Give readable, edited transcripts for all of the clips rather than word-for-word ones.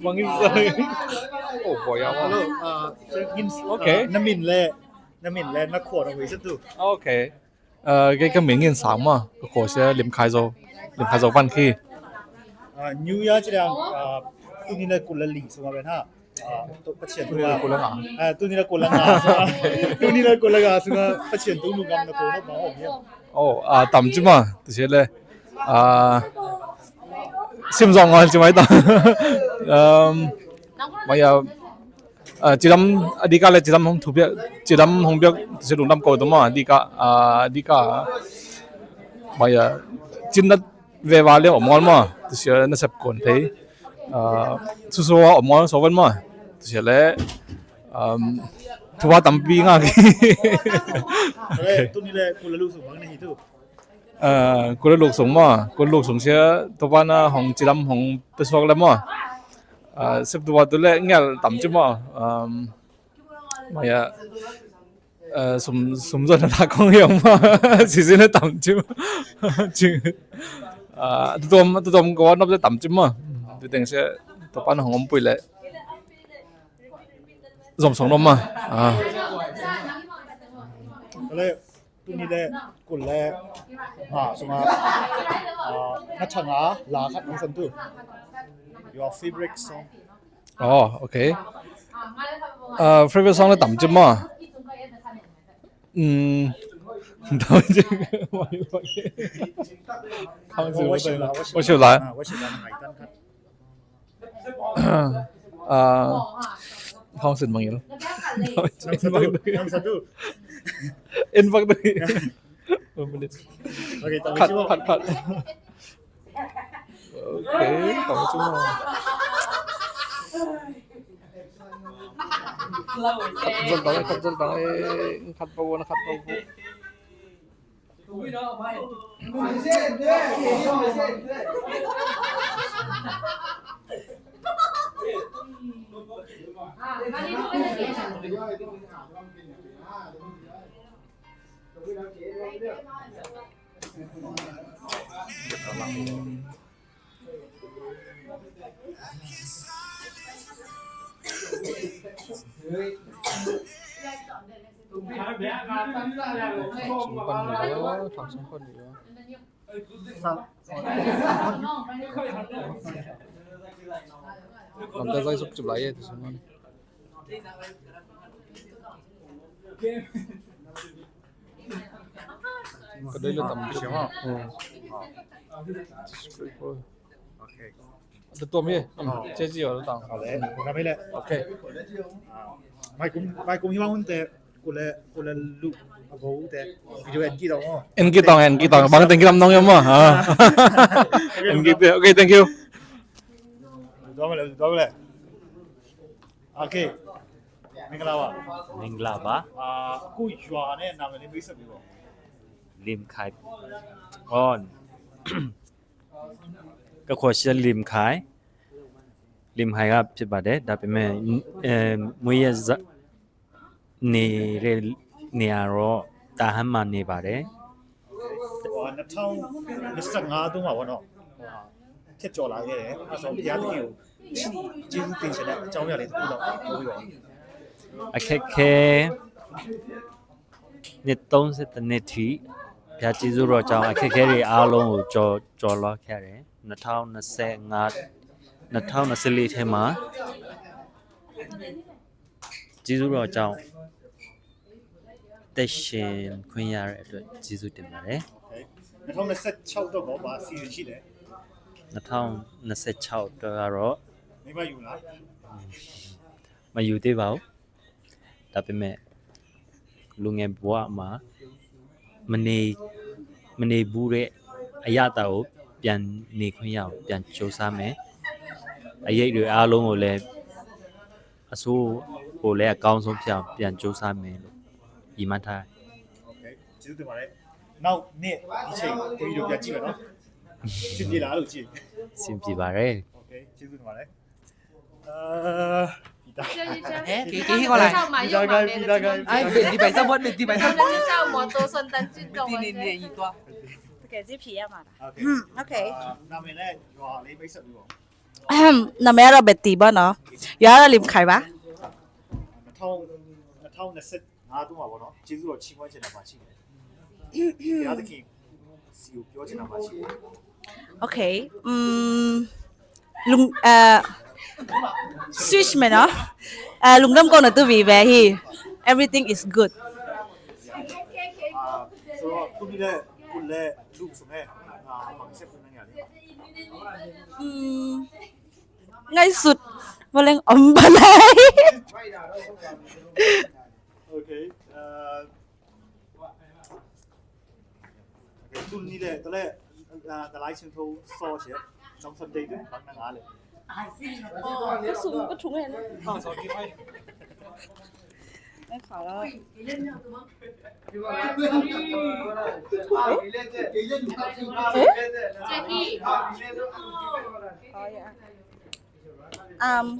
Manginsa. Oh boy, ya. Ins Okay. Namin le na khổ đồng ý rất đủ. Okay. Cái miệng nhìn sáng mà, cái khổ sẽ liếm khai dấu văn khi. New Year chỉ đang tu ni le kula li so ma ben ha. To phát triển tu ni le kula nga. Tu ni le kula nga so ma phát triển tu nu ngam na ko no ba ho ya. Oh, tầm chứ mà, tôi sẽ là sim rong ngon chứ mấy tầm. Bây giờ chỉ đâm đi cả là chỉ đâm không thuộc biết, chỉ đâm không biết sẽ đúng đâm cổ đúng mà đi cả bây giờ chính đất về vào liệu ở món mà tôi sẽ nó sập cồn thấy số ở món số vẫn mà tôi sẽ lấy thu hoa tầm pi ngang Tu ni le kula lu so bang ni tu. cô lục sống mà cô lục sống sẽ tôi ban hồng chỉ đâm hồng tôi số lắm mà sắp tôi tôi lấy nghe tầm chứ mà bây giờ sum dân là công hiệu mà chỉ xin lấy tầm chứ chứ tôi có nó lấy tầm chứ mà tôi tưởng sẽ tôi ban hồng bùi lại dòng sống lắm mà Le tu ni le kula ha so ma na changa la khat nong san tu. Your favorite song? Okay. Favorite song là tầm chứ mà. Đâu chứ. Tôi chịu lại. Không xin bằng gì đâu. In vâng đây. Okay, tao Cut. chịu. Okay, tầm chứ mà. Khăn bao. Sampan nữa. Làm ta dây giúp chụp lại thì xong rồi. Cái đấy là tầm chiều hả? Okay. Được tôm đi. Chơi gì ở đó tao? Le, ko kami le. Okay. Mai kum hiwang te kula lu abo te video edit daw mo. En kita. Bang thank you lam nong yam mo. En kita. Okay, thank you. Đó le. Okay. မင်္ဂလာပါ မင်္ဂလာပါ ကိုရွာနဲ့နာမည်လေးမိတ်ဆက်ပြီးပေါ့ ลิมขายอ้อน ก็ขอชื่อลิมขายครับဖြစ်ပါတယ်ဒါပေမဲ့မွေးရနေရတော့တာဟမ်းမှာနေပါတယ် 2025တုန်းမှာပေါ့နော်ထစ်ကြော်လာခဲ့တယ်အဲဆိုဘုရားသခင်ကိုကျေးဇူးတင်ရှင်တဲ့အကြောင်းအရာလေးတစ်ခုတော့ပြောပြပါဦး အခက်ခဲနှစ်30နှစ်ထိဘုရားကျေးဇူးတော်ကြောင့်အခက်ခဲတွေအားလုံးကိုကြော်လွှားခဲ့တယ်2024ထဲမှာကျေးဇူးတော်ကြောင့်တက်ရှင်ခွင့်ရတဲ့အတွက်ကျေးဇူးတင်ပါတယ်2026တော့ဘာစီစဉ်ရှိလဲ2026တော့ မိမယူလား မယူသေးပါဘူးဒါပေမဲ့လူငယ်ဘဝမှာမနေဘူးတဲ့အရာတာကိုပြန်နေခွင့်ရအောင်ပြန်စူးစမ်းမယ်အရေးတွေအားလုံးကိုလည်းအစိုးကိုလည်းအကောင်းဆုံးဖြစ်အောင်ပြန်စူးစမ်းမယ်လို့ညီမထား โอเคကျေးဇူးတင်ပါတယ်နောက်နေ့ဒီချိန်ဗီဒီယိုပြန်ကြည့်မယ်နော်စင်ပြေလားလို့ကြည့် စင်ပြေပါတယ် โอเคကျေးဇူးတင်ပါတယ်给过来。哎，你摆上我，你摆上我。叫摩多圣诞进攻。你一多。给这皮啊嘛。โอเค OK。နာမည်နဲ့ရွာလေးမိတ်ဆက်ပြီးပေါ့那么要别地吧喏要要临开吧2024မှာပေါ့နော်ကျေးဇူးတော်ချီးမွမ်းချင်တာပါရှိတယ်ဘုရားသခင်စီကိုပြောချင်တာပါရှိတယ် Okay lung switch me no lung dam ko na tu vi ve hi everything is good ဆိုတော့သူဒီလေကိုလည်းလူဆိုမဲ့บังเซ็ปต์นั่นอย่างนี้ ง่ายสุดบ่แรงอมบ่ได้ โอเคตุนนี่แหละตอนแรกตะไลชิงโทซอเสียน้องซันเดย์ด้วยบางนางาเลย ก็สูงก็ถุงเห็นอ๋อไม่ขอแล้ว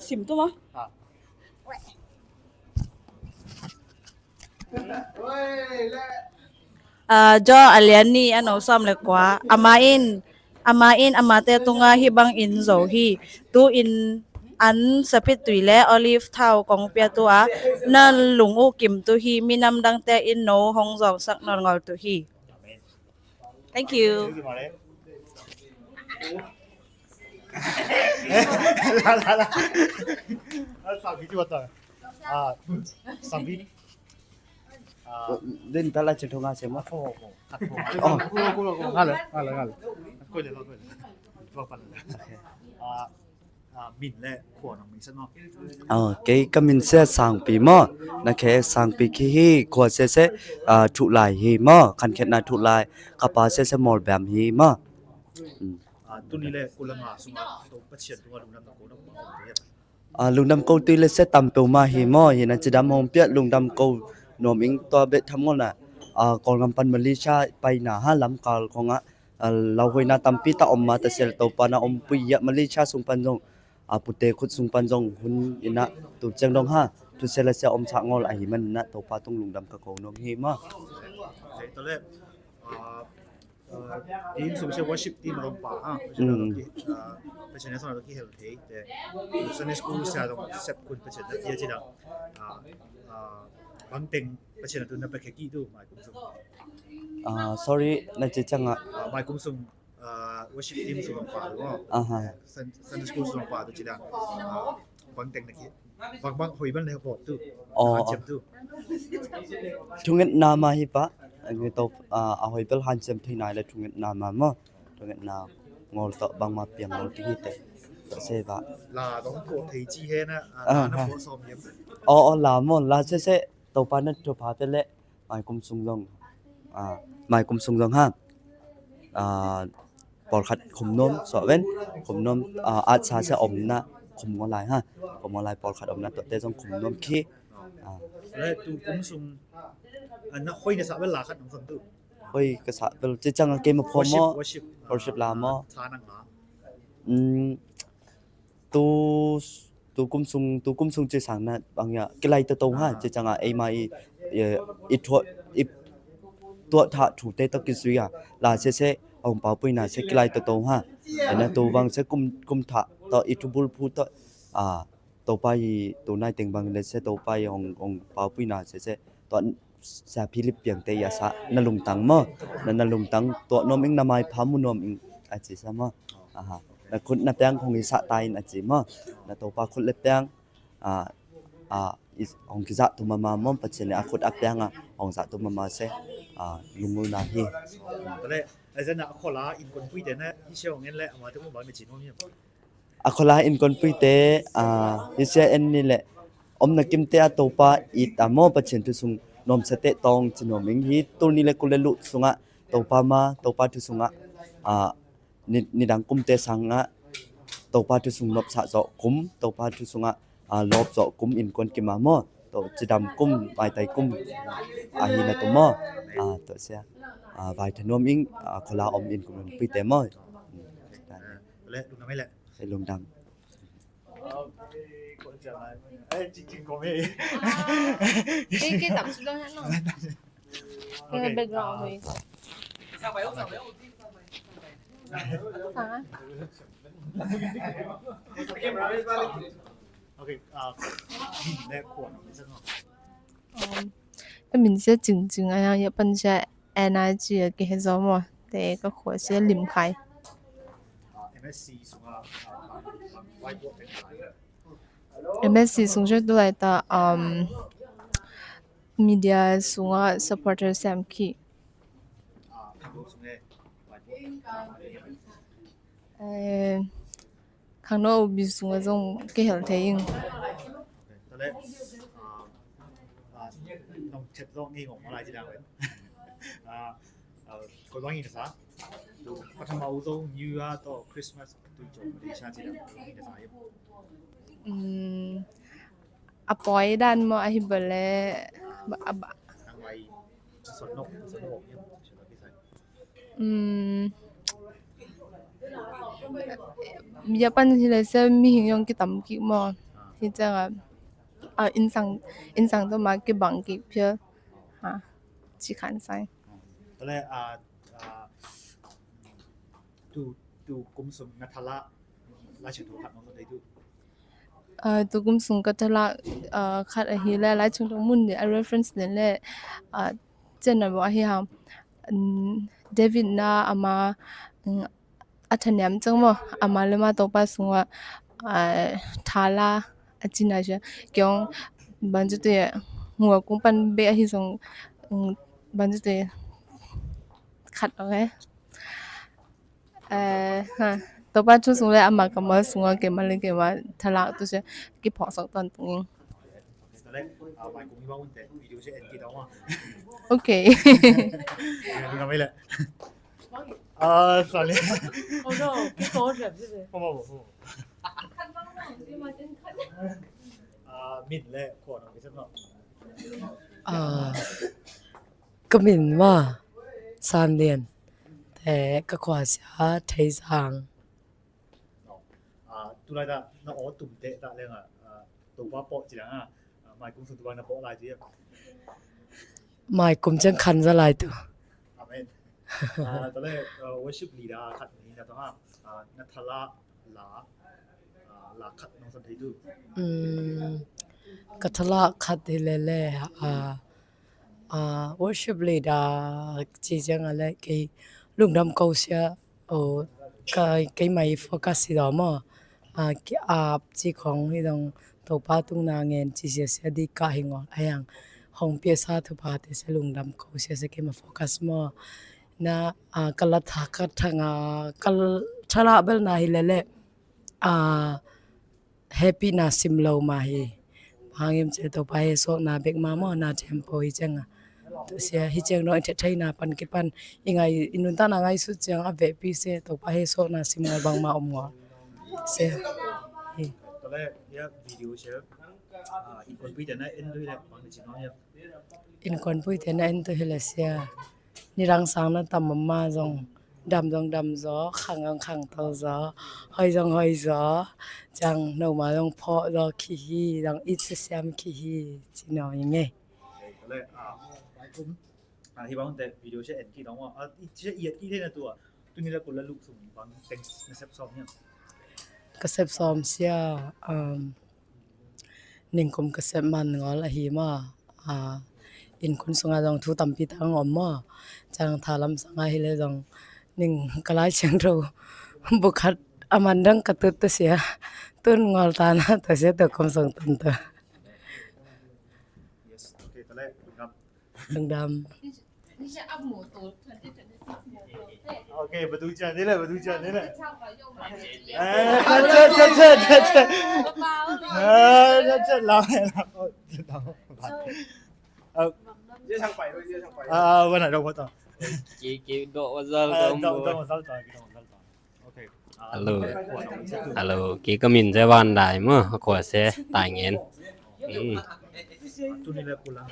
สิมตัวมั้ยjo alian ni ano som le kwa amain amate tunga hibang in zo hi tu in an sapit tui le olive thau kong pia tua na lungu kim tu hi minam dang te in no hong zong sak non ngol tu hi thank you สั่งพี่จุดต่อสั่งพี่เล่นตลาดเชิงทงอาเซมะ โอ้โหขัดผมอ๋อกูงั้นเลยกูเลยตัวปันมินและขวดของมินซะเนาะเกยก็มินเสสังปีมอนะแค่สังปีขี้ฮีขวดเสทุลายฮีมอคันเข็ดนาทุลายกะปาเสมอลแบบฮีมอตุนี่แหละกูละงาสุมาตัวปัจเจียนตัวลุงดำตะโกนลุงดำโกตุยเลเสตำเปมาฮีมอเฮนะจิดำฮงเปียลุงดำโกนอมอิงตัวเบทำงอนน่ะกองกำปันมะลิชาไปหน้าหาลำกาลของเราหวยนาตำปีตาอมมาตะเซลตปานาอมปุยะมะลิชาสุงปันจงปุเตขุดสุงปันจงหุนอินะตุจังดงฮาตุเซลเซอมฉะงอลอะหิมันนะตปาตงลุงดำกะโกนอมฮีมาตอนแรกทีมสุเชวอชิปทีมลงป่าเพราะฉะนั้นสำหรับที่เฮลเทแต่ซันเดย์สคูลเสียตรงเซปคุณเพราะฉะนั้นที่จะได้บางเต็งเพราะฉะนั้นตัวนั้นไปแค่กี่ดูหมายกุมซุงsorry นะจิจังอ่ะหมายกุมซุงวอชิปทีมสุลงป่าหรือว่าซันเดย์สคูลสุลงป่าตัวจีดังบางเต็งนักที่บางหอยบ้านเลยบอกตู้เจ็บตู้ทุงเงินนามาฮิปะเงยตบหอยเปลหันเซมที่ไหนแล้วทุงเงินนามามอทุงเงินนางอลตบางมาเปียงงอลที่เตเซบะลาต้องโกรธทีจีเฮนะน้ำโคซอมเยอะลามอนลาเซตบปานัทพาเปเลหมายกุมซุงลงหมายกุมซุงลงฮะปอดขัดขุมนมสอเว้นขุมนมอาชาเสอมนะขุมงอลายฮะขุมงอลายปอดขัดอมนะตัวเตจงขุมนมขี้และตูกุมซุงนักคุยในสระเวลาขัดของสันตุคุยกษะเป็นจิจังเกมพอมอworship ลามอทานังหาตูกุมซุงจิสังนะบางอย่างกไลตะตงฮะจิจังไอมาอีตัวทะถูเตตะกิซุยลาเซองเปาปุยนาเซกไลตะตงฮะนะตูบางเซกุมทะตออิทุบุลพูตตไปตัวนายเต็งบางเลเซตไปองเปาปุยนาเซตอนสาพิลิปเปียงเตยาสะนลุงตังมอนลุงตังตัวนมอิงนามายพามุนมอิงอาจิซะมอนะคุณนะแปงคงอิสะตายนะจิมอนะตปาคุณเลแปงองกิซะตุมามามอมปะเชนะคุณอะแปงองซะตุมามาเซลุงมูนาฮีตอนแรกไอ้ซะนะขอลาอินคนปุ้ยแต่นะที่เชียวงั้นแหละมาถึงบ่ไม่จินว่ามีอะขอลาอินคนปุ้ยเตฮิเซเอ็นนี่แหละอมนะกิมเตอะตปาอีตามอปะเชนตุซุงนมสเตตองจนมิงฮีตุนี่เลกุเลลุสุงะตปามาตปาตุสุงะนิดังกุมเตสังะตปาตุสุงนบสะเจาะกุมตปาตุสุงะลอบเจาะกุมอินกวนกิมามอตจิดำกุมไวไตกุมหินะตุมอตเสียไวทนมอิงขลาอมอินกุมปิเตมอและลุงนำไม่แหละให้ลุงดำจริงๆก็ไม่给打出两下弄给个 background 会上ไป上ไป上啊โอเคมีแรกขวดไม่ใช่เนาะ一面些静静啊样一本些 energy 嘅迄种嘛第一个火些淋开 MSC สุงไว้บวกเป็น MSC 送出都来的media 送啊 supporter Sam Key สุงไว้บวกข้างนอกมีส่วนของเกี่ยวกับเองตอนแรกน้องเช็ดลงนี่ของอะไรจีดังเลยคนว่างี้นะซะดูปฐมอุดม New Year ต่อ Christmas ตุยจบดีชาจีดังนี่นะซะอะปอยดันมาอหิบะเลทางไว้สนนกสนบกเนี่ยเชื่อพี่ใส่มีปันที่เลยเส้นมีหิงยองกิตำกิมอที่จะอินสังตัวมากิบังกิเพื่อจีขันไซตอนแรกดูกุมสุนนัทละราชโทขัดน้องคนใดดูตุกุมสุงกัตละขัดอหิแลไลชงตมุนเด reference เดเลเจนนะบ่อหิฮามเดวิดนาอามาอัธยามจังบ่อามาเลมาตปาสุงว่าทาลาอจินาเจกยองบันจุเตหัวกุมปันเบอหิสงบันจุเตขัดโอเคตปาชุสุงเลยอามาก็มาสุงเกมาเลเกว่าทาลาตุเจกิพอสักตอนตรงนี้ตอนแรกหมายกูมีว่ามันแต่วิดีโอเช่นกี่ดอกว่าโอเคดูกันไม่เลยsorry oh no พี่โค้ชแบบนี้พ่อมินแรกขวดของพี่สักหน่อยก็มินว่า3เดือนแต่ก็ขวาเสียไทยสางตุลาดาน้อตุ่มเตะตะเรื่องตัวว่าโปะจีนะหมายกุมสุดตัวนะโปะลายจีหมายกุมจังคันซะหลายตัวอาเมนตอนแรกworship leader ขัดนี้นะตัวนัทละลาขัดน้องสันติดูกัทละขัดเลworship leader จีจังอะไรกี่ลุงดำเกาเสียcái máy focus đó mà cái app chỉของที่ต้องตัวป้าตุงนาเงินจีเสียดีกะหิงอ่ะอย่างห้องเปียซาทุพาแต่เสลุงดำเขาเสียcáiมา focus มานะกัลทักทางกัลชะละเบลนาฮิเลเลhappy na simlo ma hi bangim che to pai so na bek ma mo na tempo hi chang sia hi chang no the thai na pan ki pan ingai inun ta na ngai su chang a ve pi se to pai so na simlo bang ma omwa se to le ya video che in kon pi na en doi le bang chi no ya in kon pi te na en to hele sia ni rang sang na tam ma jong đầm gió khang tao gió hơi gió chẳng nấu mà dòng phọ gió kỳ hi dòng ít xem kỳ hi chỉ nói như ngheเลยผมที่บางแต่วิดีโอเช่นกี่น้องว่าจะเอียดกี่ได้นะตัวนี้แล้วคนละลูกสุ่มบางเต็งมาเซฟซอมเนี่ยก็เซฟซอมเสียนิ่งคมก็เซฟมันงอละหิมาอินคนสงาดองทุตำปีตังอมมาจังทาลำสังให้เลยดองนิ่งกลายเชียงเราบุคัดอามันดังกระตุ้นเสียต้นงอลตานะแต่เสียแต่คำสั่งตันเตอดำโอเคมาดูจานนี่แหละเชิญเราวันไหนเราพอต่อกี่ดอกว่าซัลโอเคฮัลโหลกี่ก็มินใจวันได้มั้งขวาเสตายเงินตุนี่แหละกูลัง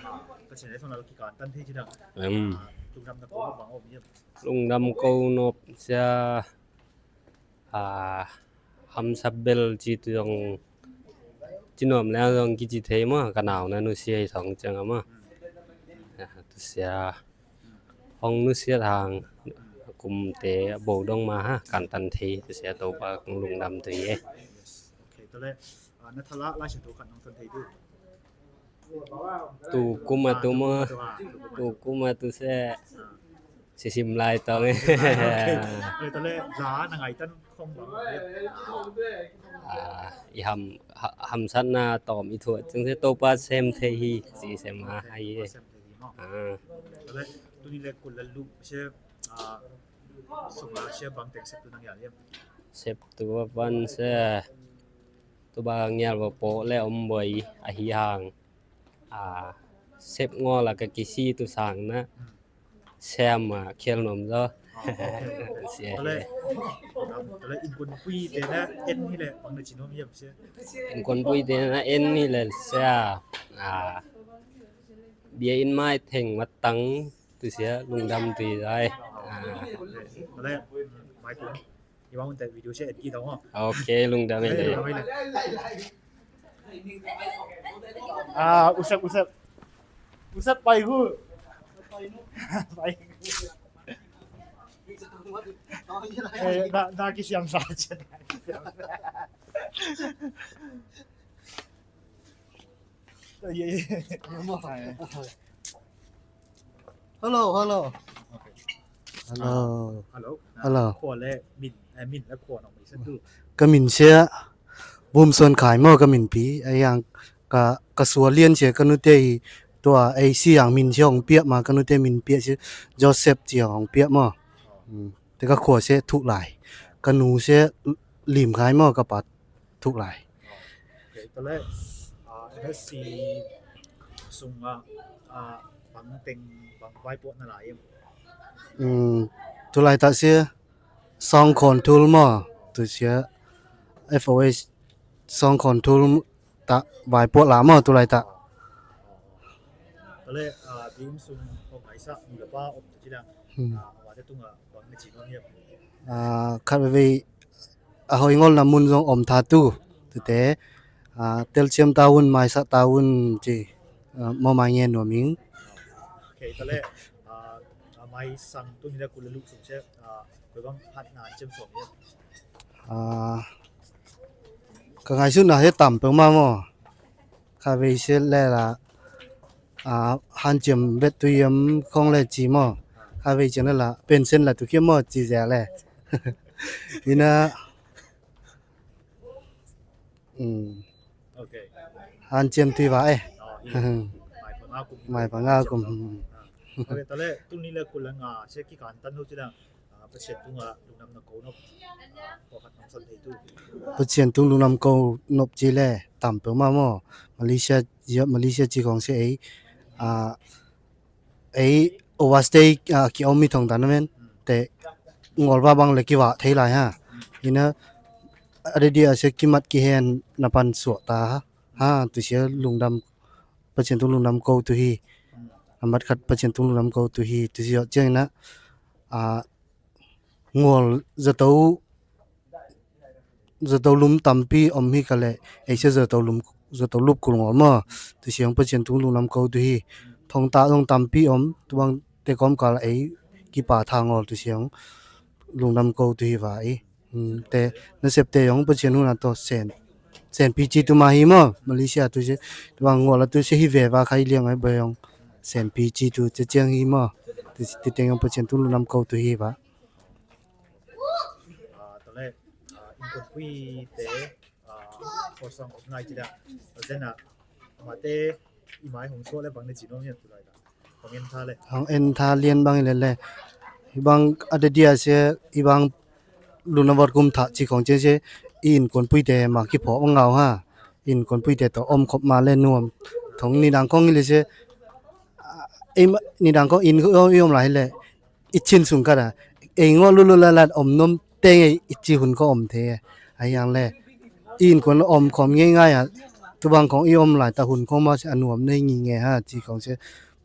ก็เช่นได้ส่งเรากี่การตั้งที่ดังลุงดำตะโกนบางอมเยี่ยมลุงดำกูนบเสียฮัมซับเบลจีตรงจีนอมแล้วตรงกี่จีเทมั้งกันหนาวนะนุเซียสองจังมั้งตุเสียห้องนุเซียทาง กุมเตโบดงมาฮะกันตันทีเสียตัวปากลุงดำตัวเอ โอเคตอนแรกนัทละราชตุกันน้องตันไทยดู ตูกุมมาตูมตูกุมมาตูเสสิสิมลายตอง ตอนแรกร้านยังไงตั้นคงหวังอีหำสันนาตอมอีถั่วจึงจะโตปาเซมเทฮีสีเซมาให้ตอนแรกตัวนี้เลยกุลลูกเชื่อสมาเชื่อบางแต่งเสพตัวนังอย่างเนี้ย เซฟตัววันเสตัวบางยาลว่าโปและอมบอยอหิหางเซฟงอละกะกิซีตุสังนะแซมมาเคียลนมซะเสีย ตอนแรกอินกุนปุยเดนะเอ็นนี่แหละบางในจีโนมีเชื่อ เป็นคนปุยเดนะเอ็นนี่แหละเสียเบียอินไม้เท่งมาตังตุเสียลุงดำตีได้ตอนแรกหมายถึงอีว่ามันแต่วิดีโอเชื่อเอ็นกี่ตัว โอเคลุงดำไม่เลย อุซับไปกูไปนากิยังสาเจนเย่ฮัลโหลฮัลโหลขวดและมินและขวดออกไปสักดู ก็มินเสียบุมส่วนขายหม้อก็มินปีไอ้อย่างกะสัวเลียนเสียก็นุเตตัวไอ้สิอย่างมินเสียของเปียมาก็นุเตมินเปียสิโจเซฟเจียของเปียหม้อแต่ก็ขวดเสียทุกหลายก็หนูเสียหลิมขายหม้อก็ปัดทุกหลาย ตอนแรกNSC ซุงบางเต็งบางไว้ปวดนั่นหลายทุหลายตะเสีย2คนทุลหม้อตุเสีย FOH 2คนทุลตะไว้ปวดหลาหม้อตุหลายตะตอนแรกบีมซุงออกไหนซะมีกับว่าออกที่ดังว่าจะตุ้งบางในจีนเนี่ยคัดไว้หอยงอลน้ำมุนทรงอมทาตุแต่เตลเชียมตาวุนไม้สักตาวุนจีมอมาเงียนหนัวมิงโอเคตอนแรกไม้สั่งตัวนี้แล้วกุลลูกสุงเชฟไปบ้างพัดนานเชื่อมสมเนี่ยก็ไงสุดนะเฮ็ดต่ำเปิงมาหม้อคาเวเซแลล่ะหันเจียมเบ็ดตุยมของแลจีหม้อคาเวจังนั่นล่ะเป็นเส้นละตุเขียมหม้อจีแจแลนี่นะโอเคหันเจียมตุยว่าหมายงากุมโอเคตอนแรกตุ้งนี้เลยกุลงาเช็คกี่การตั้งโน้ตจีดังประเทศตุ้งลุงน้ำนกนกพอขัดน้ำสันติตู้ประเทศตุ้งลุงน้ำกนบจีแลต่ำเปิงมาหม้อมาเลเซียเยอะมาเลเซียจีของเสียไอ้โอวาสเตย์กี่เอามีทองตันนั่นเองแต่งอลว่าบางเลยกี่ว่าไทยไรฮะนี่นะอะไรเดียเสียกี่มัดกี่แฮนนับพันสวตาตัวเสียลุงดำประเทศตุ้งลุงน้ำกตัวฮีมัดขัดประเทศตุ้งลุงน้ำกตัวฮีตัวเสียเจ้านะงอลจะตัวลุมตัมปีอมฮีกันเลยไอ้เสียจะตัวลุบกุลงอลมาตัวเสียงประเทศตุ้งลุงน้ำกตัวฮีทองตาทองตัมปีอมตัวบางแต่ก้มกาลไอ้กี่ป่าทางงอลตัวเสียงลุงน้ำกตัวฮีว่าไอ้แต่ในเซปเตยองประเทศนู้นตัวเซนพีจีตัวมาฮีมาเลเซียตัวเสียตัวบางงอลตัวเสียฮีเวว่าใครเลี้ยงไอ้เบยองเซนพีจีตัวจะเจียงฮีมาตัวเตียงประเทศตุ้งลุงน้ำกตัวฮีว่าตอนแรกอินคนคุยเตะพอส่งออกไงจีดังแล้วเจน่ะมาเตะอีไม้ของโซ่และบางในจีโน่เนี่ยตัวอะไรของเอ็นท่าเลยของเอ็นท่าเลียนบางเลยบางอดีตเสียอีบางลุนวัดกุมถะจีของเจเจอินคนปุยเตมากี่พอบังเงาฮะอินคนปุยเตต่ออมขบมาเล่นนวมทงนี่ดังของนี่เลยเสียไอ้นี่ดังก็อินก็ยอมหลายเลยอิชินสุงกันอ่ะเองว่าลุละอมนมเตงอิจิหุ่นก็อมเทไอ้ยังเลยอินคนอมของง่ายๆอ่ะตัวบางของยอมหลายแต่หุ่นของมาจะอนวมในงี้ไงฮะจีของเสีย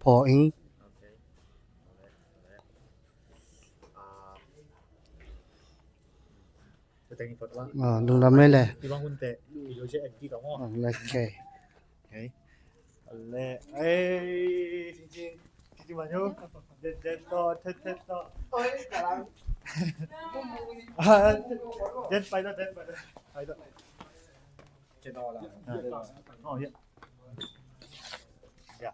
พอเองแต่งกดว่าลุงดำไม่แหละที่บางคนเตะวิดีโอเช็คกี่กับง้อโอเคอะไรจริง Gimana? Jet to tet to. Oi, sekarang. Jet pai to. Pai to. Jet to lah. Oh ya. Ya.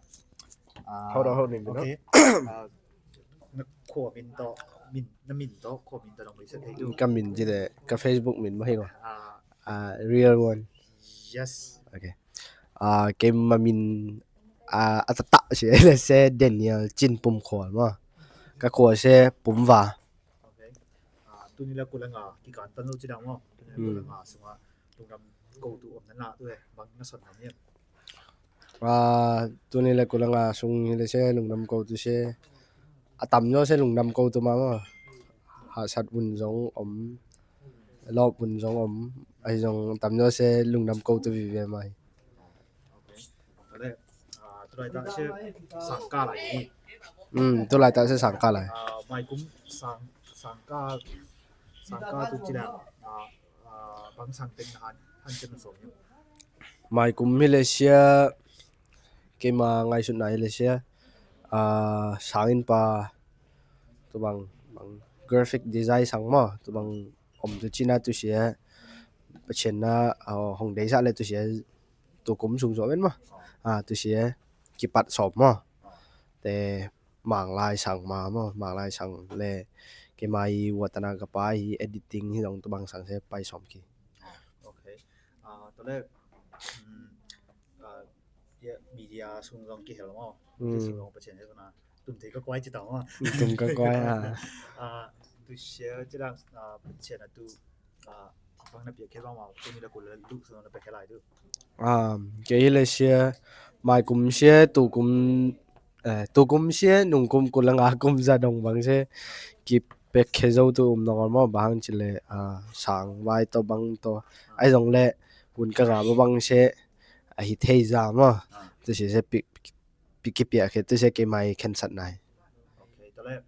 Hold on. Okay. นักขวมินโตมินน้ำมินโตขวมินโตลองไปสักทีดู Ka min ji de ka Facebook min ma hi ko. Real one. Yes. Okay. Game ma min atata se le se Daniel Jin pum khol ma. Ka kho se pum wa. Okay. ตุนี่ละกุละงาที่การตันโนจิดังว่าตุนี่กุละงาสว่าตรงนำกูตุอมนั่นละด้วยบางนักสนทนาเนี่ยtu ni le kulanga sung ni le se lung nam ko tu se atam nyo se lung nam ko tu ma ha sat bun jong om lo bun jong om ai jong tam nyo se lung nam ko tu vi ve mai okay แล้วตุไรตาเชสังกาไหล tu lai ta se sang ka lai ไม่กุ้มสังกาตุจิดังบางสังเป็นหันท่านจะมาส่งอยู่ mai kum mi le sia ke ma ngai su nai le sia sangin pa tu bang graphic design sang ma tu bang om tu china tu sia chen na hong dei sa le tu sia tu kum sung so ben ma tu sia ki pat sop ma te mang lai sang mang lai sang le ke mai watana ka pa hi editing hi dong tu bang sang se pai som ki โอเคตอนแรกมีเดียซุงลองกี่เหรอมั้งซุงลองประเทศนี้นะตุ่มเทก็ก้อยจิตต่อมั้ง ตุ่มก็ก้อยตุเชียจิดังประเทศนะตุบางนับเปียแค่ว่ามาตุนี่ละกุลลูกซุงนับไปแค่ไรดูke le sia mai kum sia tu kum sia nung kum kulanga kum za dong bang se ki pe khe zo tu nong ma bang chi le sang wai to bang to ai jong le bun ka ga bang se hi thei za ma tu se pi ki pia ke tu se ke mai khen sat nai โอเคตอนแรก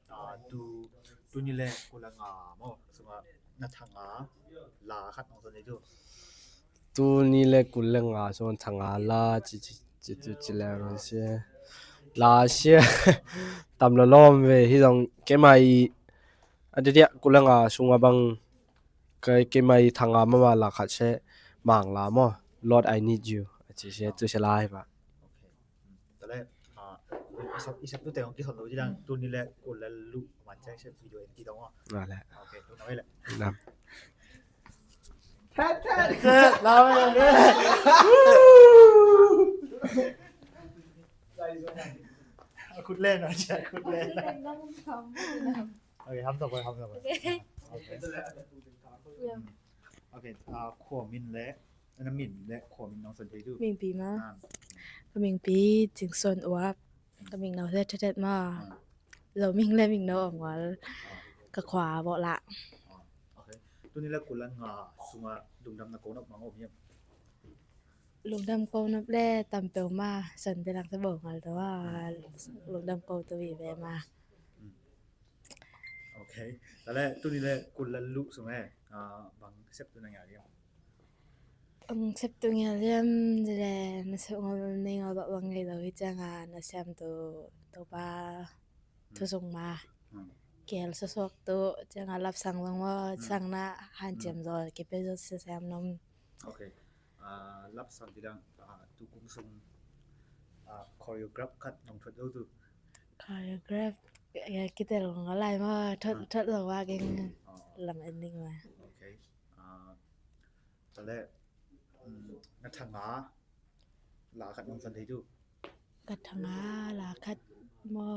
ตุนี่แหละกุลงามั้งซุงนัทงาลาคัดของตัวนี้ดู tu ni le kulanga so thanga la chi le ro se la se tam lo lom ve hi dong ke mai adia kulanga sunga bang ke mai thanga ma la khat se mang la mo Lord I need you chi se tu se lai ba ตอนแรกอีสักตัวแต่ของกี่คนรู้จิดังตุนี่แหละกุลลูกมันใช้เชฟวิดีโอกี่ตรงอ่ะ นั่นแหละ โอเคตัวน้อยแหละ นะ เราเลยคุณเล่นนะใช่คุณเล่นนะโอเคทำต่อไปโอเคโอเคขวมินและน้ำมินและขวมินน้องสนใจดู มิงปีมาก็มิงปีจึงส่วนอวบก็มิงเนาเทดมาเรามิงและมิงเนาออกว่าก็ขวาบ่ละ โอเคตัวนี้ละกุลงาสุงะดุงดำนะโกนออกมาอบเยี่ยม ลุงดำโกนับแลตำเปียวมาสันไปลังจะบอกมาแต่ว่าลุงดำโกตัววีแวมา โอเคแล้วแหละตัวนี้แหละกุลลุสุแม่บางเซฟตัวนั้นอย่างเดียว sắp tu nghe liam rồi nó sẽ ngon nên ngồi đọc bằng ngày rồi chẳng à nó xem từ ba thu dùng mà kéo số số tu chẳng à lập sang bằng mà sang na han chém rồi cái bây giờ sẽ xem nó โอเครับสั่งที่ดังตุกุมซุงchoreograph คัดน้องทดดู choreograph cái tên là nó lại mà thật là qua cái làm ending mà โอเคตอนแรกนักทางหาลาคัดน้องสันติดู cắt thằng á là cắt mà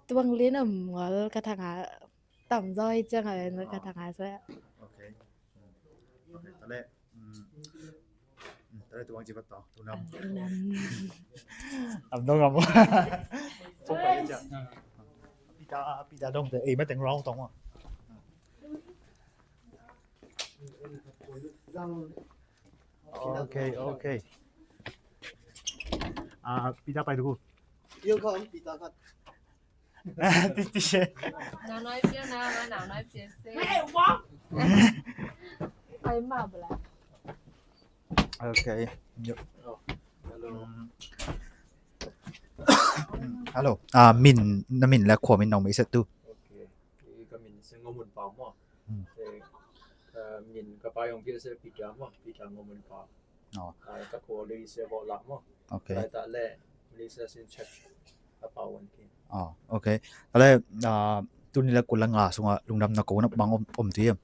tôi bằng liên ẩm ngó cắt thằng á tẩm roi chẳng phải nó cắt thằng á rồi โอเคตอนแรกตัววางจีบต่อตัวนำต้องงำฟุกไปจ้ะปีตาดงแต่ไม่แต่งร้องตรงอ่ะโอเคปีตาไปดูyêu con bị ta cắt ติเช nào nói phía nào mà nào nói phía xe ai mà bla โอเค ฮัลโหลมินน้ำมินและขวมินน้องมิสตุ OK 伊个名是我们包嘛min ka payong pia se pita mo pita mo mun pa ka ko le se bo la mo Okay ta le le se sin check apa wan ki โอเคแล้วตุนี่ละกุลังอาสุงลุงดำนะโกนะบางอมเทียม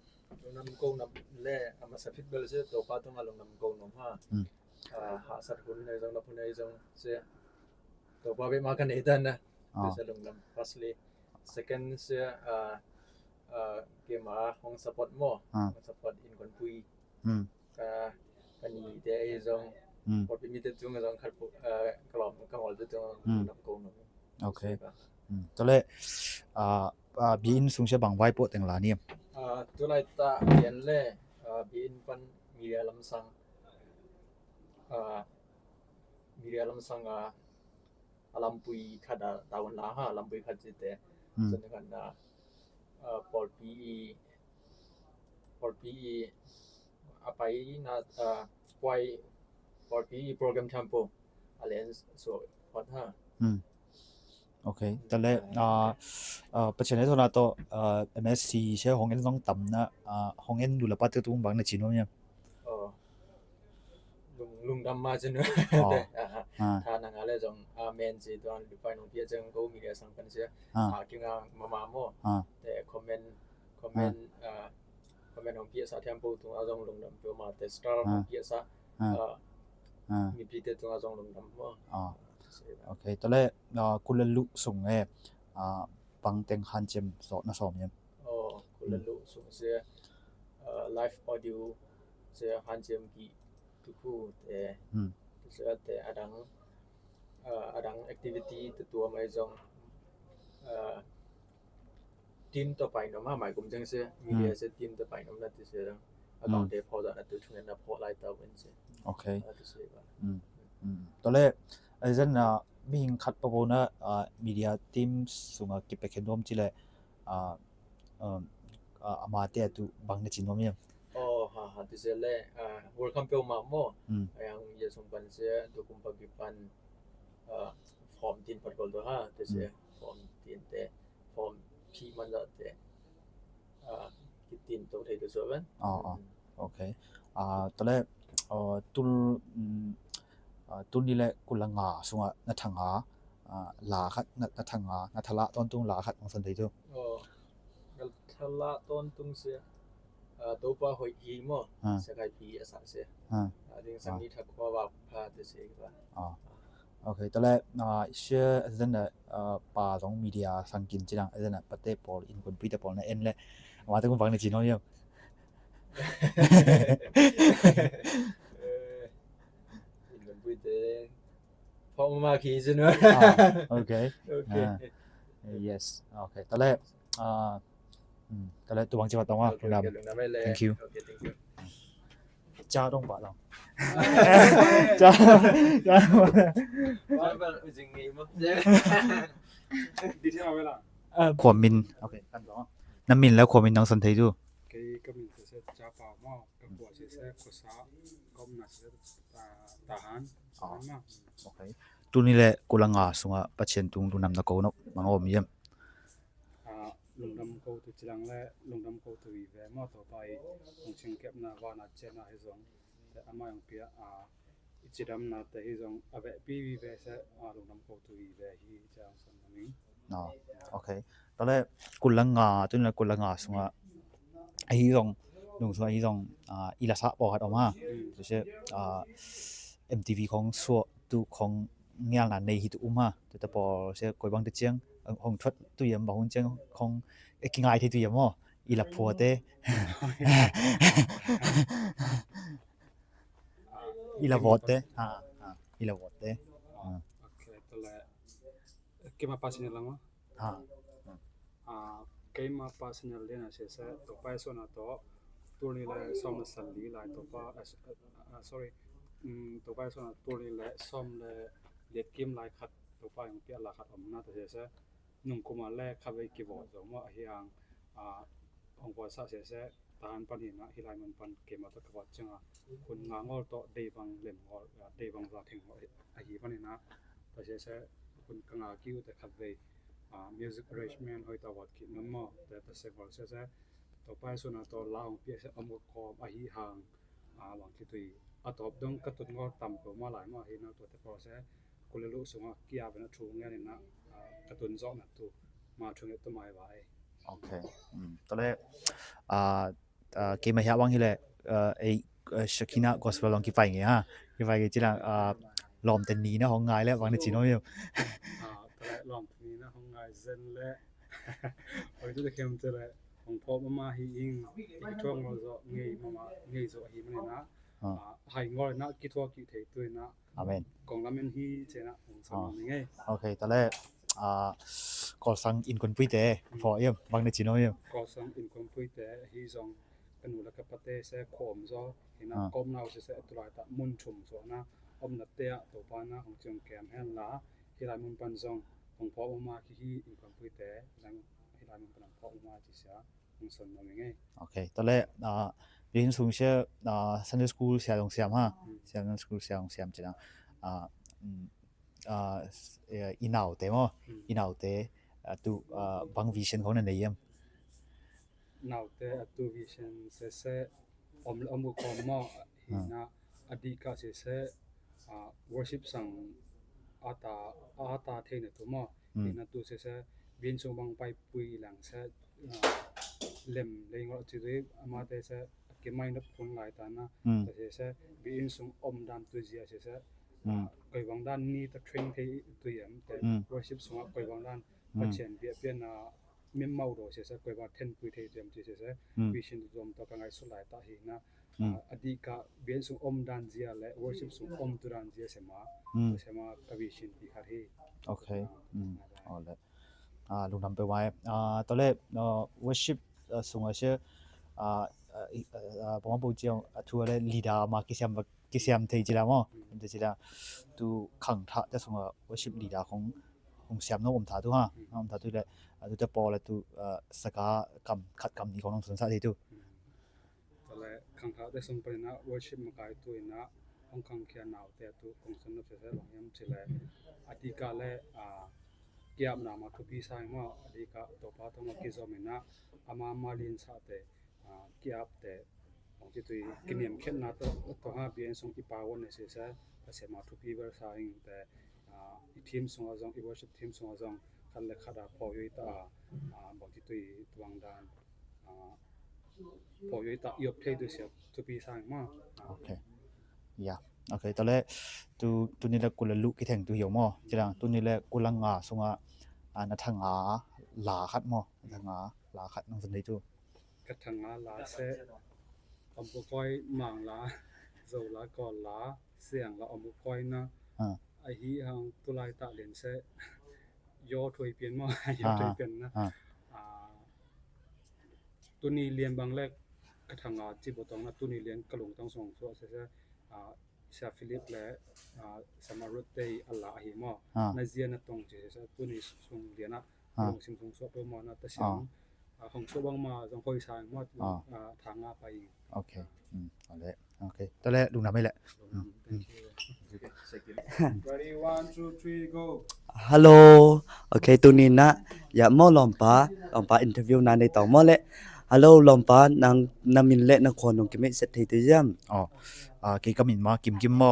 nam ko nam le ama sa fit bel se to pa to ngalong nam ko no ha ha sat hun ne jong na phun ne jong se to pa be ma kan edan na se long nam firstly second se ke ma hong support mo support in kon pui ka kan ni de jongพอเป็นมีแต่จงจงคัดกรอบก็หอจะจงนำโกนโอเคตัวเลบีอินสูงเสียบางไว้โปะแต่งหลาเนี่ยตัวไหนตาเรียนเล่บีอินปันมีเรียลำสังมีเรียลำสังลำปุยขัดตาวันลาฮะลำปุยขัดจิตเตจนกันปอลปีไปนะไวfor the program tempo alliance so what ha โอเคตอนแรกประเทศนี้ตอนนั้นMSc ใช้ของเอ็นต้องต่ำนะของเอ็นดูแลปัตตุงบางในจีนว่าเนี่ยลุงดำมาจนถ้านังอะไรจงเมนจีตอนไปน้องเพียจังก็มีเรื่องสังกันเสียกิงมาโมแต่คอมเมนต์ของเพียสาเทียมปูตรงอาจงลุงดำเพื่อมาแต่สตาร์ของเพียสามีพิเตตรงอาจงลงดำบ่โอเคตอนแรกกุลลุส่งปังเต็งฮันเจมสอนสอบเนี่ยกุลลุส่งเสียไลฟ์ออดิโอเสียฮันเจมกี่ทุกคู่แต่อดังแอคทิวิตี้ตัวไม่จงทีมต่อไปเนาะหมายกลุ่มจังเสียมีเดียเสียทีมต่อไปเนาะนั่นที่เสียaccount ได้พอจะตัวทุนนั้นพอไล่ตาเว้นเสียโอเคตอนแรกไอ้ซั่นมีคัดประโบนะมีเดียทีมสุงกิบไปเข็นรวมจิแลอามาเตตุบางในจินว่ามีฮะที่เสียเลยWorld Cup มาโมยังจะส่งปันเสียตัวกุมภาพันธ์ฟอร์มทีมพัดกอลตัวฮะที่เสียฟอร์มทีมแต่ฟอร์มพี่มันจะแต่คิดทีมตัวไทยตัวสวนโอเคตอนแรกตุนนี่แหละกุลังาสุงนะทังลาคัดนะทังนะทะละตอนตุงลาคัดของสันติตุนะทะละตอนตุงเสียตัวปะหอยอีมอสกายปีอาสาเสียดิงสันนิทักว่าว่าพาเตเสียกว่าโอเคตอนแรกเชื่อซั่นป่าของมีเดียสังกินจิงซั่นปะเตปอลอินคนปีเตปอลนะเอ็นแหละมาแต่คนฟังในจีนเนาะเนี่ยพอมาคีซิเนาะโอเค yes โอเคตอนแรกตัวบางจังหวัดตรงว่าลุงดำ thank you จ้าต้องบาเราจ้าว่าจริงงี้มั้งดีที่เอาเวลาขวมินโอเคกันต่อน้ำมินแล้วขวมินน้องสันติดูก็มีเสร็จจ้าป่ามอกกับบัวเสร็จก็ซาก็มาเสร็จทหารโอเคตุนี่แหละกุลังอาสุงปัจเจนตุงลุงดำตะโกนมังอมเยี่ยมลุงดำโกตุจิลังและลุงดำโกตุวีแวมอต่อไปของเชียงเก็บนาวานาเจนาให้จงแต่อามายังเปียจิดำนาแต่ให้จงอเวปีวีแวเสลุงดำโกตุวีแวฮีจางสันนี้โอเคตอนแรกกุลังอาตุนี่แหละกุลังอาสุงไอ้จงลุงสุงไอ้จงอีลาซาบอกออกมา就是MTV ของสัวตุของงานในฮิตุมาแต่พอเสียกวยบางตะเจียงของทวดตุยมบ่ของเจียงของกิงายที่ตุยมออีละพัวเตอีละวอดเตอีละวอดเตโอเคตัวละเกมมาสิเนลังวะเกมมาสิเนลเนี่ยนะเสียซะต่อไปส่วนต่อตัวนี้ละซ้อมสันลีหลายต่อไปsorry ตัวไปส่วนตัวนี้ละซ้อมละเด็ดเกมหลายคัดตัวไปของเปียละคัดอำนาจเสียซะนุ่งกุมาแรกเข้าไปกีบอดว่าเฮียงองค์ภาษาเสียซะทหารปนินะฮิไลมันปันเกมมาตะกวัดจังคุณงางอลโตเดบังเล่มอเดบังว่าถึงอหีปนินะแต่เสียซะ kun kanga kiu te khat ve music arrangement hoi ta wat ki nam mo te ta se bol se to pai so na to la ong pia se amuk ko a hi hang wang ki tui atop dong ka tut ngor tam ko ma lai ma hi na to te ko se kulelu sunga kia bena thu nge ni na ka tun zo na tu ma thu nge to mai vai okay ตอนแรกเกมมาหาวังฮิแลไอ้Shakina gospel ลองกี่ไฟไงฮะกี่ไฟกี่จิล่ะลอมแต่นี้นะของงายแล้ววังในจีโน่อยู่ตอนแรกลอมนี้นะของงายเซนและโอ้ยตัวเข้มจะเลยของพ่อมาฮีอิงอีกช่วงเราจะเงยมาเงยจะฮีมันนะหายงอนะกี่ทั่วกี่เทตัวนะอาเมนกองละเมนฮีเจนะของสมนี่ไงโอเคตอนแรกก็สังอินคนปุ้ยแต่พอเยี่ยมวังในจีโน่อยู่ก็สังอินคนปุ้ยแต่ฮีจงกันหนูแล้วก็ปะเตเสขอมซอเห็นนะก้มเราเสตุลายตะมุนชุมซอนะอมนัดเตะตัวปานะของจงแกมแห่นละที่ลายมุนปันซองของพ่อมาที่อินคนปุ้ยแต่แล้วที่ลายมุนปันพ่อมาที่เสียของสนมาไงโอเคตอนแรกเรียนสูงเชื่อSunday School เสียลงเสียมฮะเสียSunday School เสียลงเสียมจีน่ะอีนาวเตมั้งอีนาวเตตูบางวิชั่นของนั่นเองนาวเตตูวิชั่นเสอมมุกอมมาหินะอดีกาเสworship สังอาตาเทนตัวมาหินะตัวเสเวียนส่งบางไปปุยหลังเสเล่มเลยงอจิริอามาเตเสเก็บไม้นับคนหลายตานะแต่เสเวียนส่งอมดันตัวเสียเสก่อยบางด้านนี้ตะเทรนที่ตัวอย่างแต่ worship ส่งก่อยบางด้านปัจเจนเบียเปียนเมมเมาโดเสก่อยบางเทนปุยเทเตมเสวิชินรวมต่อกันไงสุดหลายตาหินะอดีกาเวียนส่งอมดันเสียและ worship ส่งอมตุรันเสียเสมากวิชินปีขาที่โอเคเอาละลุงนำไปไว้ตอนแรกworship ส่งเชื่อผมว่าปูเจียงทัวร์เลยลีดามากิเซียมเทจิลามั้งเทจิลาตูขังท่าจะส่งworship ลีดาของเซียมน้องอมท่าตัวฮะอมท่าตัวเลยตูจะปอเลยตูสกากำขัดกำนี้ของน้องสนสัตย์ที่ตูตอนแรกขังท่าจะส่งไปนะ worship มากายตัวนะองคังเขียนเอาแต่ตัวของสนุกเสียหลังยามเฉลยอดีกาเลยเกี่ยมนามาทุบีสายมาอดีกาตัวป้าต้องมากิจอมินะอามาลินซาเตเกี่ยบแต่ของที่ตัวกินเนียมเข็นนาตัวหาเบียนส่งอีปาวันในเสียเสียมาทุบีเวอร์สายแต่ทีมส่งอาจงอีเวอร์ชิปทีมส่งอาจงคันเล็กขดาพอยุยตาบอกที่ตัววางดานพอยุยตายบเทด้วยเสียทุบีสายมาโอเคโอเคตอนแรกตัวนี้แหละกุลลุกิแทงตัวเหี่ยวมั้งจีรังตัวนี้แหละกุลังงาส่งนัทงาลาคัดมั้งนัทงาลาคัดน้องสนใจตัวกระทังลาเสอมก้อยหมางลาโซลาก่อนลาเสียงละอมก้อยนะไอฮีฮังตุลายตะเหรียญเสยอถวยเปลี่ยนมายอถวยเปลี่ยนนะตัวนี้เรียนบางแรกกระทังจิบตองนะตัวนี้เรียนกระหลงต้องส่งส่วนเสเซฟิลิปและสมารุตเตอัลลาฮิมอในเจียนตรงเจสตัวนี้ส่งเรียนนะลงสิมส่งส่วนประมาณนั้นแต่สิ่งของช่วงมาต้องคอยสร้างว่าทางไปโอเคเอาเลยโอเคตอนแรกลุงนำไม่แหละReady 1 2 3 go ฮัลโหลโอเคตัวนี้นะอย่ามาลอมปาอินเทอร์วิวนานในต่อมาเลยฮัลโหลลอมปานางนามินเละนครนงกิเมเสร็จที่ยัมกิกามินมากิมมอ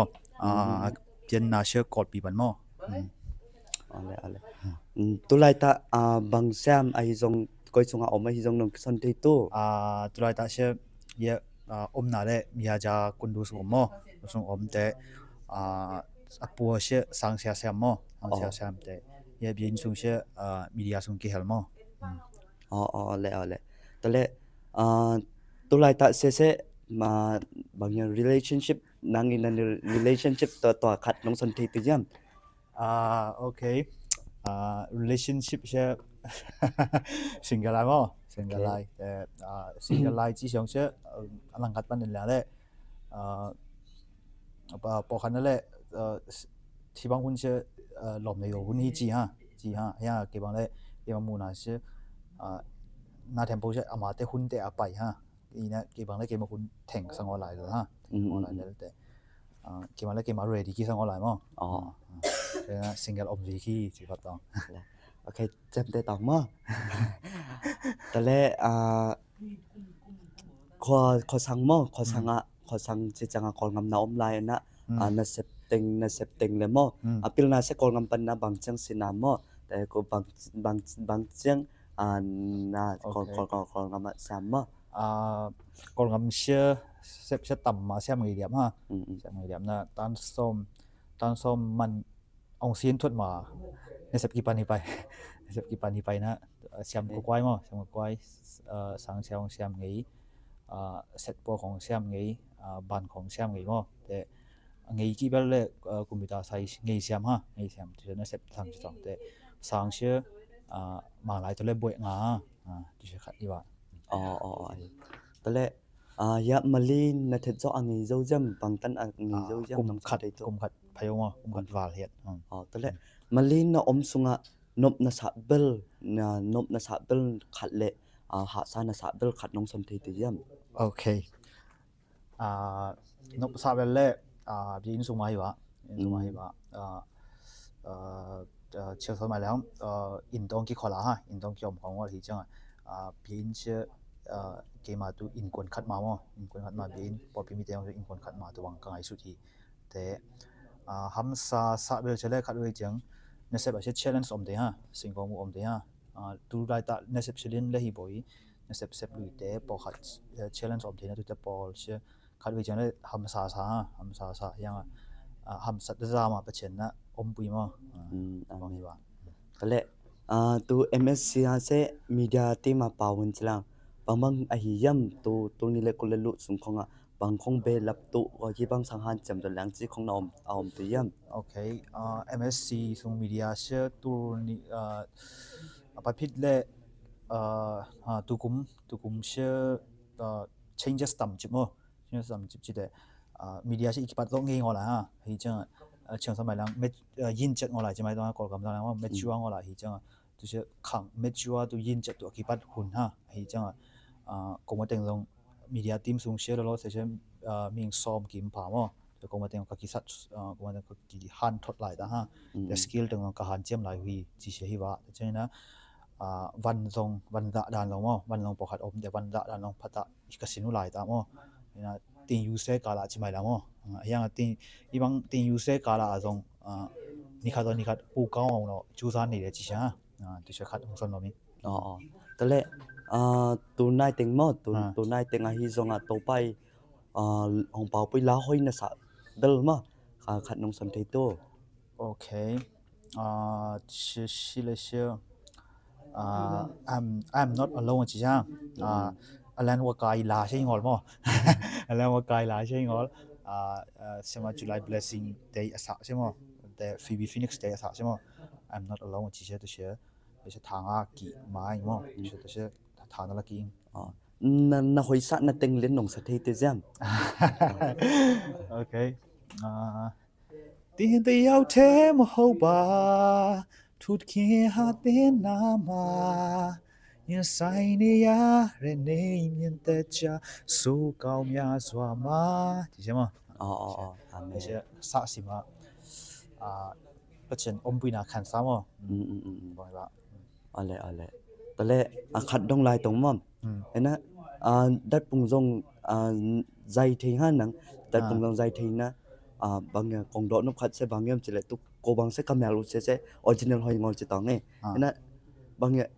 เจนนาเชื่อกอดปีบันมออะไรตุลายตาบางแซมไอจงก้อยส่งออกมาที่จงนงสันติตู้ตุลายตาเชื่อเยอะนาเล่มีอาจาคุณดูส่งมอส่งแต่ปัวเชื่อสังเสียแซมมอสังเสียแซมแต่เยอะบินส่งเชื่อมีเดียส่งกี่เฮลมอเลยตอนแรกตุลายตาเสมาบางอย่าง relationship นางใน relationship ต่อขัดน้องสันติตัวยัมโอเคrelationship เชื่อsingle life มั้งsingle life แต่single life ที่เชื่ออลังกัดปันนี่แหละเลยพอคันนั่นแหละที่บางคนเชื่อหลบในอยู่คนนี้จีฮะยังเก็บบางเลยเก็บบางมูนาเชื่อน่าเทมโปเชื่ออามาเตหุ่นเตะไปฮะอีนะเก็บบางเลยเก็บมาคุณแทงสังออนไลน์เลยฮะออนไลน์เลยแต่เก็บบางเลยเก็บมา ready กี่สังออนไลน์มั้ง single om ji ki chi pat tong ok chém tay tòng mà tớ lẽ khó sang chỉ chẳng còn ngắm nào online nè na sep ting le mo apil na se còn ngắm pan na bang chang sinam moแต่ก็บางเจียงna còn ngắm sam mo còn ngắm xe sẽ tầm mà xem người điểm ha xem người điểm là tan somมันองซินทุดมาในสัปกี่ปันนี้ไปนะเสียมก็กว้ายมั้งเสียมก็กว้ายสังเสียงเสียมงี้เซตโปของเสียมงี้บันของเสียมงี้มั้งแต่งี้กี่แบบเลยกุมพิธาใส่งี้เสียมฮะงี้เสียมที่นั่นเซตทางที่สองแต่สังเชื่อมาหลายตัวเลยบวยงาที่เชื่อขัดดีว่าตัวเลยยะมาลีนนะเทศอังงี้เจ้าจำบางตันอังงี้เจ้าจำกุมขัดพายมั้งกุมขัดวาลเฮ็ดตัวเลยมาลีนนะอมสุงะนบนะสะเบลขัดเละหาซานะสะเบลขัดน้องสมทีติยำโอเคนบสะเบลเละบินสุมาหิวะเชื่อสมัยแล้วอินตองกี่ขอละฮะอินตองกี่อมของว่าที่จังบินเชื่อเกมาตัวอินกวนขัดมามั้งอินกวนขัดมาบินพอพิมิเตองอินกวนขัดมาตัววังกังไอสุทีแต่ฮัมซาสะเบลเชื่อเลยขัดไว้จังเนี่ยเสพเชื่อ challenge อมเดียฮะสิ่งของอมเดียฮะตัวได้ตาเนี่ยเสพเชื่อเล่นเลยฮิบอยเนี่ยเสพลุยเตะพอขัด challenge อมเดียนะตัวจะพอเชื่อขัดไว้จังเลยฮัมซายังฮัมสัตย์รามาประเชนนะอมปุยมั้งบางทีว่าก็เลยตัว MSC ฮะเสมีเดียที่มาป่าวันจลังบางอาหิยมตัวนี้เลยคนละลุสุงของบางคงเบลับตัวก็ยี่บางสังหารจำตัวหลังจีของน้องเอาตัวยำโอเค MSC สุงมีเดียเชื่อตัวนี้ประเภทเล่ตุกุมเชื่อchanges ต่ำจิบมั้ง changes ต่ำจิบจีเดมีเดียเชื่ออีกปัดลงเองอะไรฮะเฮ้ยจังเชื่อสมัยหลังยินจัดอะไรจะไม่ต้องกอดกำลังว่าเม็ดชัวร์อะไรเฮ้ยจังตัวเชื่อขังเม็ดชัวร์ตัวยินจัดตัวกี่ปัดหุ่นฮะเฮ้ยจังกงมาเต็งลงมีเดียทีมสูงเชื่อแล้วเชื่อมีซ้อมกิมพามั้งแต่กงมาเต็งก็กิสัตกงมาเต็งก็กิหันทดไหลต่างฮะแต่สกิลเต็งก็หันเจียมไหลหุยจีเชื่อฮิวะแต่เช่นนะวันดานลงมั้งวันลงปกขัดอมแต่วันดานลงพัตตาอีกสินุไหลต่างมั้งนะตียูเซกาลาจิไม่ละมั้งอย่างตีอีบางตียูเซกาลาจงนี่ขัดปูก้าวเนาะจูซานนี่เลยจีเชื่อตัวเชื่อขัดของส่วนเรามีตัวเลยตัวนายเต็งมั้งตัวนายเต็งฮิจงตัวไปของเป่าไปล้าห้อยนะสะเดิมมั้งขัดน้องสันติโตโอเคชิเลเชียI'm not alone จีจังAlan wakai la sei ngol mo Alan wakai la sei ngol sema July blessing day asa semo the Phoebe Phoenix day asa semo I'm not alone จีเชื่อตัวเชื่อทางอากิมาอีมั้งเชื่อตัวเชื่อทางนั่นละกิงน่าหอยสัตน่าเต็งเล่นหนองสะเทเตจัมโอเคตีนเตียวเทมโหบาทุดเคียหาเตนามายังใส่เนียเรเนยยังเตจ้าสู้เก่ามีอาสวามาที่ใช่มั้ยไม่ใช่สะสิมาประเช่นอมปุยนาขันซ้ำบอกว่าอะไรตอนแรกขัดดงลายตรงมั่มเห็นนะดัดปุ่งจงใจทิ้งหันนังดัดปุ่งจงใจทิ้งนะบางอย่างกองดอกนกขัดเสบางอย่างจะเลยตุกโกบางเสกำยาลุเสออริจินัลหอยงอจะต้องไงเห็นนะบางอย่าง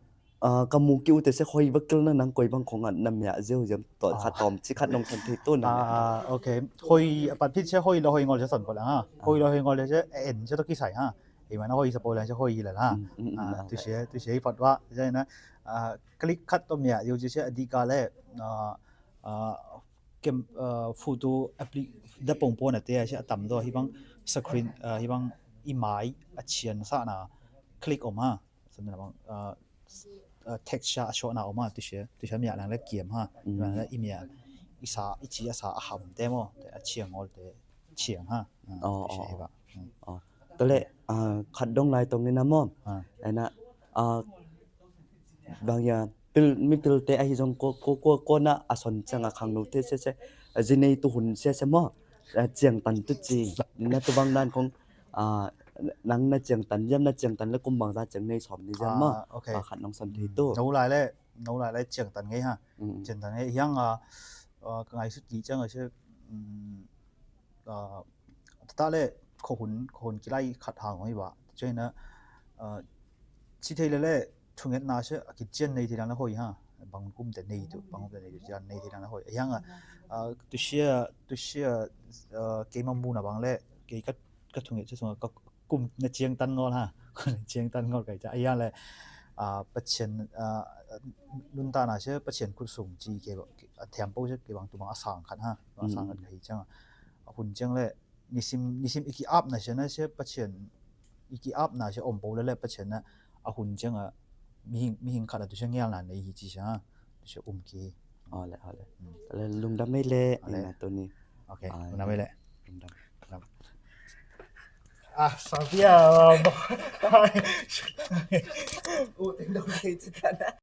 กำมูกิ้วแต่เสหอยบักเกิลนั่นนังกอยบางของน้ำยาเจียวจะต่อขัดตอมสิขัดนองทันทีต้นโอเคหอยปัดพิษเสหอยเราหอยงอจะสั่นก่อนละฮะหอยเราหอยงอเลยจะเอ็นจะต้องกี่ใส่ฮะเห็นไหมนะหอยสปอยเลยจะหอยเลยละตัวเสียปัดว่าใช่นะคลิกคัดต้มยาอยู่จะเชื่อดีกาเลยเกมฟูตูแอปพลิดับปงปนเตะใช่ต่ำตัวที่บางสกรีนที่บางอีไมล์เชียนซะนะคลิกออกมาสมมติว่าtexture โชว์หน้าออกมาตัวเชื่อมีอะไรแล้วเกี่ยมฮะแล้วอีเมียอีสาอีจีสาหำเต็มอ่ะแต่เชียงอ๋อแต่เชียงฮะใช่ป่ะตัวเละขัดดงลายตรงนี้นะมั่งไอ้นะบางอย่างไม่เป็นแต่ไอ้จงก็น่ะอาสนจังขังโน้ตเช่จีในตัวหุ่นเช่มั้งเจียงตันตุจีนั่นตัวบางด้านของ nang na chang tan yam na chang tan la kum bang za chang nei som ni jam ma okay khat nong san thei to nấu lại le chiang tan ngai ha chiang tan ngai yang ngai su ti chang ase ta le khon ki lai khat hang hoi ba chaina chi thei le thunget na se ki chen nei thi la hoi ha bang kum te nei tu bang kum te nei tu jan nei thi la hoi yang tu share ke ma mu na bang le ke ka thunget se song ka kum na chiang tan ngol ha chiang tan ngol kai cha ya le pachen nun ta na se pachen khu sung chi ke thiam po se ke bang tu ma asang khan ha asang kan kai chang hun chang le nisim iki up na se na se pachen iki up na se om po le pachen na hun chang mi hing khala tu se ngyal na nei hi chi sa tu se ki ale le lungdam mai le na to ni okay lungdam mai le lungdam Sabia. Oh, tinggal kita